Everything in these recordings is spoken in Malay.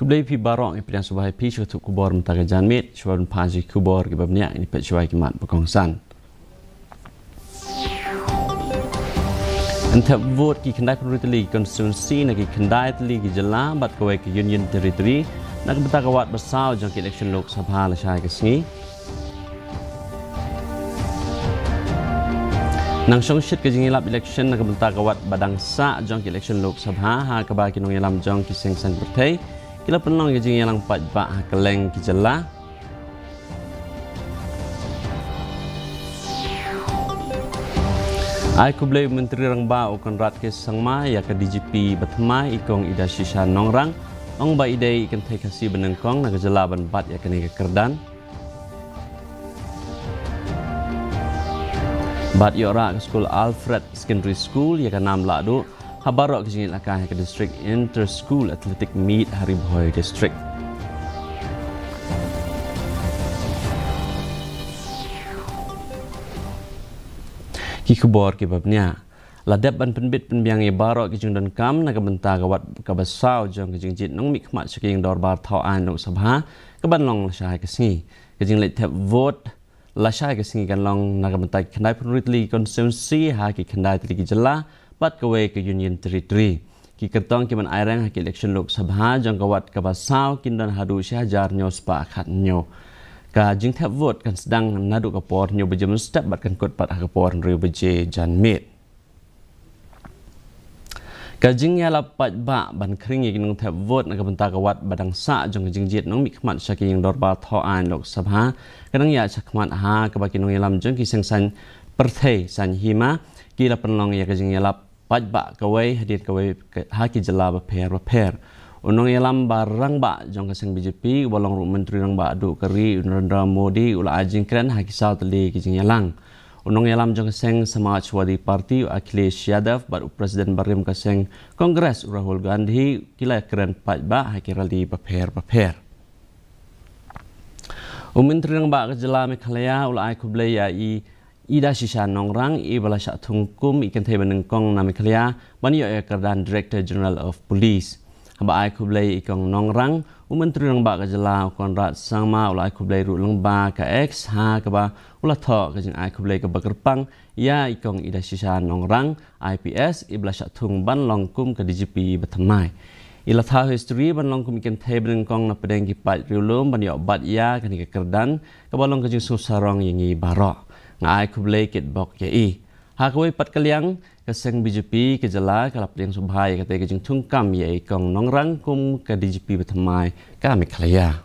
Kublai pi barok yang pilihan subahai pi syutuk kubor mentaka janmit, syuban paji kubor kebabnya ini pet syubai kimat berkongsan. Antap vote ki kendai penurutili konstitusi nagi kendai teli ki jela bat kawai ki union territory nak betaka wat bersau jang ki election Lok Sabha lasyai ke sengi. Nang syong syit ke jingilap election nak betaka wat badang sa jang ki election Lok Sabha ha kaba ki nong yalam jang ki seng sang bertai kila penong ke jingilang pat ba ha keleng ki jela. Ai kublai Menteri Rangba ukon rat ke sangma ya ke DGP Batmai ikong ida shisha nongrang ong ba idai ikan thai Khasi benengkong nak jela ban bat ya ke kerdan bat yora ke school Alfred Secondary School ya ke nam ladu habarok ke jingit lakah ke district inter school athletic meet hari boy district. Ki kubor ki babnya ladap ban penbit penbiang ye barok ki jung dan kam nak benta kawat kabasau jong ki jing jit nong mik khmat saking dorbar thau an Lok Sabha ka ban long lasai ke singi ki jing let tap vote lasai ke singi kan long nak benta khandai penurutli konstitusi ha ki khandai tli ki jela bat kawe ke union territory ki kertong ki ban airang ha ki election Lok Sabha jong kawat kabasau kin dan hadu syajar nyo spa khat nyo ka jing tap vote kan sedang nadu kapor nyo bejam step bat kan kot pat kapor nri beje janmit ka jing ya lapat ba ban kring ye nong tap vote nak benta kawat badang sa jong jing jit nong mikmat saking dorba thoan Lok Sabha kadang ya chakmat ha ka baki nong yalam jong ki sengsan perthai san hima ki la penlong ya ka jing ya lapat ba kawai hadir kawai ha ki jela ba per unong yalam barang ba jong kaseng BJP walong ru menteri rang ba adu kari Narendra Modi ula ajing kren ha kisau teli kijing yalang unong yalam jong kaseng Samajwadi Parti Akhilesh Yadav bat presiden barim kaseng Kongres Rahul Gandhi kila kren pat ba ha kirali paper menteri rang ba kejela Meghalaya ula ai kublai ya i ida shisha nongrang i bala syak thungkum ikan thai benengkong na Meghalaya bani ya kerdan Director General of Police hamba ai kublai ikong nongrang menteri rang ba ka jela kon rat sangma ula ai kublai ru lengba ka x ha ka ba ula tho ka jing ai kublai ka bakerpang ya ikong ida shisha nongrang IPS ibla syak thung ban longkum ka DGP Batmai ila tha history ban longkum ikan thai benengkong na pedeng ki pat riulum ban yo bat ya ka ni ka kerdan ka balong ka jing susarong yangi barok nga ai kublai kit bok ya i ha kawai pat kaliang kaseng BJP ke jela kalap yang subhai kata ke jing thungkam ye ikong nongrang kum ke DGP Batmai ka Meghalaya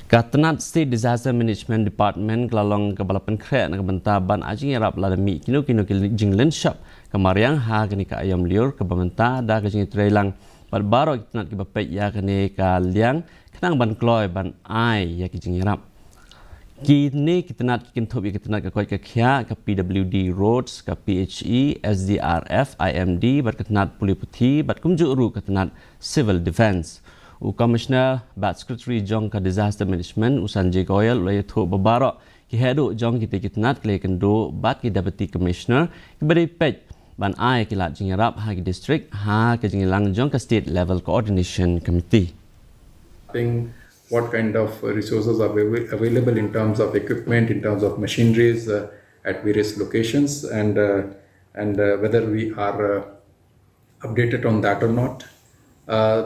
ka Tenat State Disaster Management Department kelalong ke balapan krek nak benta ban ajing yarap ladami kino jing lenshap kamariang ha kini ka ayam liur ke bamenta da ke jing trailang bat baro tenat ke bapet ya kini ka liang kenang ban kloy ban ai ya ke jing yarap kini kita nak kita nak kau kaya ke PWD Roads ke PHE SDRF IMD bat kita nak Puli Putih bat kumjuru kita nak Civil Defence Commissioner bat Secretary Jong ke Disaster Management Sanjay Goyal oleh tu bebarok ki hedu jong kita nak kelai kendo bat ki Deputy Commissioner beri pej ban ai kilat jingarap ha ki district ha ke jingilang jong ke State Level Coordination Committee. What kind of resources are available in terms of equipment, in terms of machineries at various locations, and whether we are updated on that or not.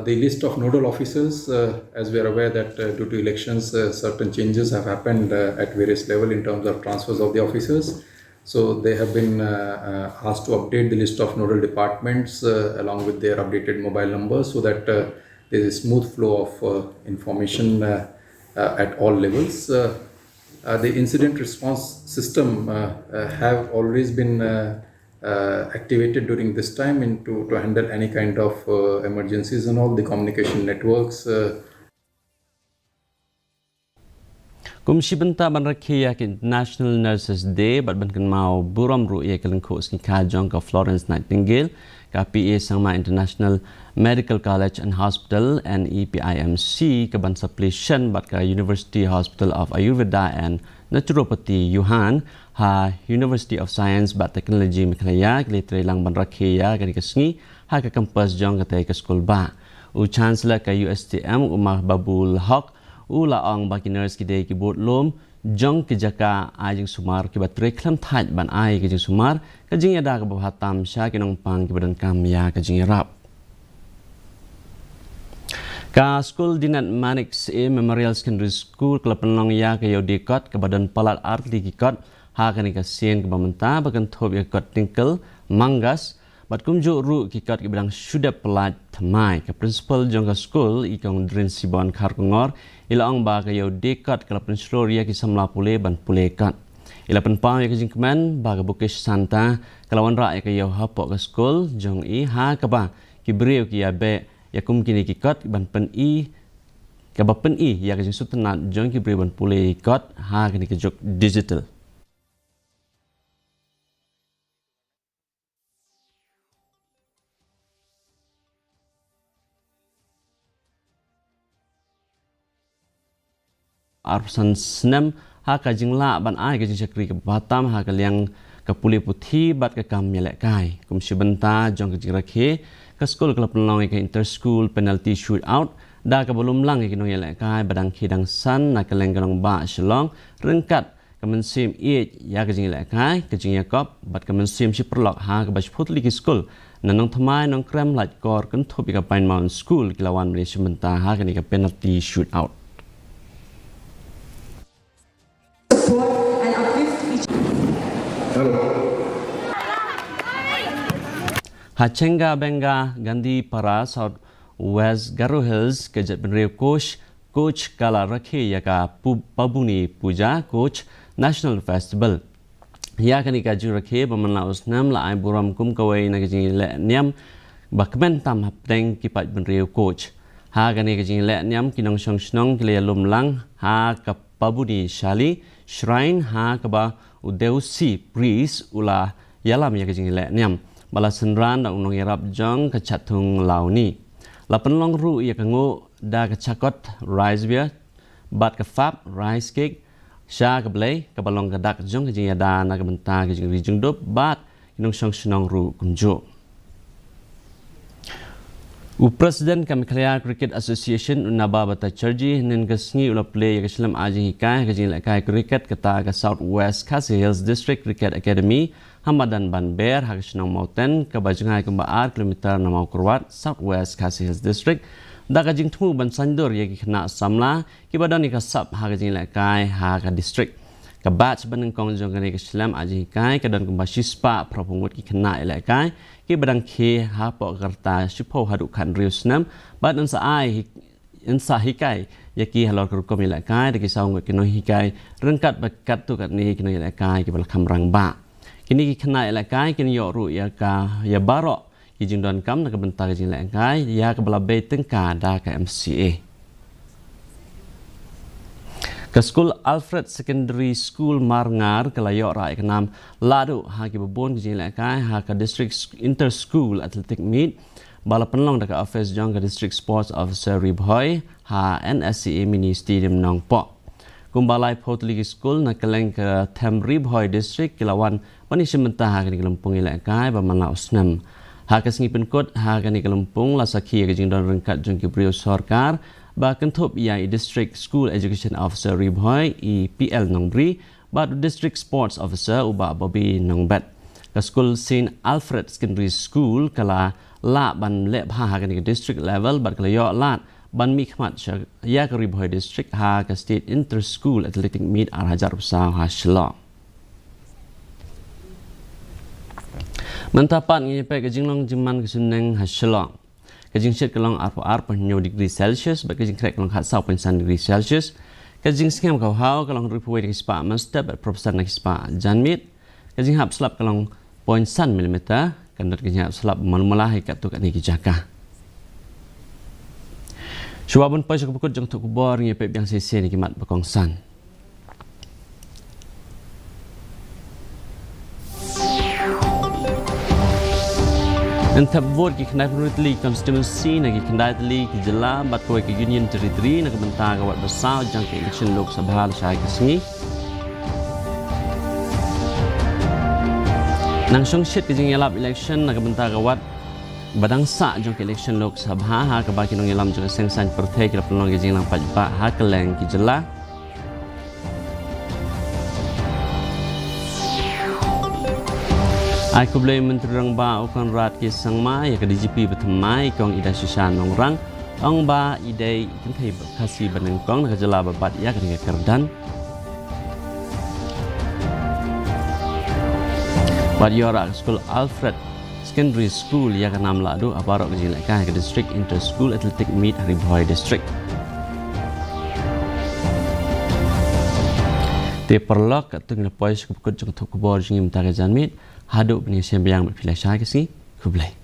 The list of nodal officers, as we are aware that due to elections, certain changes have happened at various level in terms of transfers of the officers. So they have been asked to update the list of nodal departments along with their updated mobile numbers so that there is a smooth flow of information at all levels. The incident response system have always been activated during this time to handle any kind of emergencies and all the communication networks. Kumsi benta ban rakhia ke National Nurses Day bat ban kan mau buram ru ye kelang khos ni ka jong ka Florence Nightingale ka PA Sangma International Medical College and Hospital and EPIMC ke ban suppletion bat ka University Hospital of Ayurveda and Naturopathy Yuhan ha University of Science bat Technology Meghalaya ke litrelang ban rakhia ke kesngi ha ka campus jong ka te ke school ba Chancellor ka USTM Umar Babul Haq la ong bakiners ki de ki bot lom jong ki jaka ajing sumar ki batre klam thaj ban ai ki jing sumar ka jing yada ka bhatam sha ki nong pang ki badan kam ya ka jing rap ka school dinat Manix A Memorial Secondary School kelapelong ya ka yodi kot ka badan palat art di ki kot ha ka ni ka sien ka bamenta bakan thob ya kot tingkel mangas bat kumju ru ki kot ki badang sudah pelat thamai ka principal jong ka school ikong drin sibon khar kongor ilaong ba ka yodi kot kelapen sloria ki samla pule ban pule kot ilapen pa ya ka jingkman ba ka bukish santa kalawan ra ya ka yo hapok ka school jong i ha ka ba ki breu ki ya be ya kum kini ki kot ban pen i ka ba pen i ya ka jing sutenat jong ki breu ban pule kot ha kini ki jok digital arsan senam ha ka jingla ban ai ka jing chakri ka batam ha ka liang ka puli puthi bat ka kam melek kai kum sibenta jong ka jing rakhe ka school club long ka inter school penalty shootout da ka bolum lang ki nong yelek kai badang khidang san na ka leng ka long ba shlong rengkat ka men sim e ya ka jing lek kai ka jing yakop bat ka men sim shi perlok ha ka bas phutli ki school nanong thamai nong krem laj kor kan thopi ka pain mount school ki lawan re sibenta ha ka ni ka penalty shootout and uplift each Hachenga Benga Gandhi Para South West Garo Hills ke jatbenre coach kala rakhe yaka pabuni puja coach national festival ya kani ka ju rakhe bamanla usnam la ai buram kum kawai na ji le niam bakmen tam hapteng ki pat benre coach ha kani ka ji le niam kinong song snong ki le lum lang ha ka pabuni shali shrine ha ka ba udeusi priest ula yalam ya ka ji le niam bala senran da unong yarap jong ka chatung launi la penlong ru ya kango da ka chakot rice beer bat ka fap rice cake sha ka blay ka balong ka dak jong ka jing da na ka benta ka jing rijung dop bat inong song snong ru kumjo President ka Meghalaya Cricket Association unaba bata charji nen ka sngi ula play ya ka slam aji hikai ka jing la kai cricket ka ta ka South West Khasi Hills District Cricket Academy Hamadan Banber Hagishnong Mountain ka bajngai ka 4 kilometer na mau kurwat South West Khasi Hills District da ka jing thu ban sandur ya ki khna samla ki badan ni ka sap ha ka jing la kai ha ka district ka batch ban kong jong ka ni ka slam aji kai ka dan ka shispa propungut ki khna ila kai ki badang khe ha po karta shipo hadu khan riusnam bat an sa ai in sa hikai ya ki halor kur ko mila kai de ki saung ki no hikai rengkat bakat tu kat ni ki no ila kai ki bal kham rang ba kini ki khna ila kai kini yo ru ya ka ya baro ki jing don kam na ka bentar jing ila kai ya ka bala be tengka da ka MCA ka school Alfred Secondary School Marngar kalayo rai ka nam ladu ha ki babon ki jing ila kai ha ka district inter school athletic meet bala penlong da ka office jong ka district sports officer Ribhoy ha NSCA mini stadium nong po kumbalai potli school na kaleng ka Tham Ribhoy district kilawan pani simenta ha ni Kalumpung ila kai ba mana usnam ha ka singi penkot ha ka ni Kalumpung la sakhi ka jing don rengkat jong ki brio sarkar ba kenthop ya district school education officer Ribhoy EPL nongbri ba district sports officer uba Bobby nongbat ka school St Alfred Secondary School kala la ban le ha ka ni district level ba kala yo lat ban mi khmat ya ka Ribhoy district ha ka state inter school athletic meet arhajar usaha ha shlo Mantapan ngi pe ka jinglong jiman ka suneng ha shlo ka jing shet kalong ar degree Celsius ba ka jing krek kalong hat 9 degree Celsius ka jing skam ka hau kalong ripuwe ki spa master ba professor na ki spa janmit ka jing hap slap kalong 0.1 mm kan dot ka jing hap slap malmala hi ka tu ka ni ki jaka Shwabun pa ka pukut jong tu kubor ngi pe biang sese ni ki mat bakong san Entah vote ki kendai penutli constituency nagi kendai teli ki jela bat koi ki union territory nak bentar kawat besar jang ke election Lok Sabha syai kesni nang song shit ki jing yalap election nak bentar kawat badang sa jong ke election lok sabha ha ka baki nong ilam jong seng san perthai ke pelong ge jing lang pa ha keleng ki jela ai ku blai menteri rang ba ukon rat ki sangma ya ke DGP betmai kong ida shishan nong rang ong ba idai kan thai khasi baneng kong ka jela babat ya ke kerdan Badiora School Alfred Secondary School yang kenam ladu aparok kejilakan ke District Inter School Athletic Meet Haribhoi District. Te perlok ketung lepois kepukut jeng tuk kubor jeng imta kejan meet haduk penyesian biang berpilih syah kesi kublai.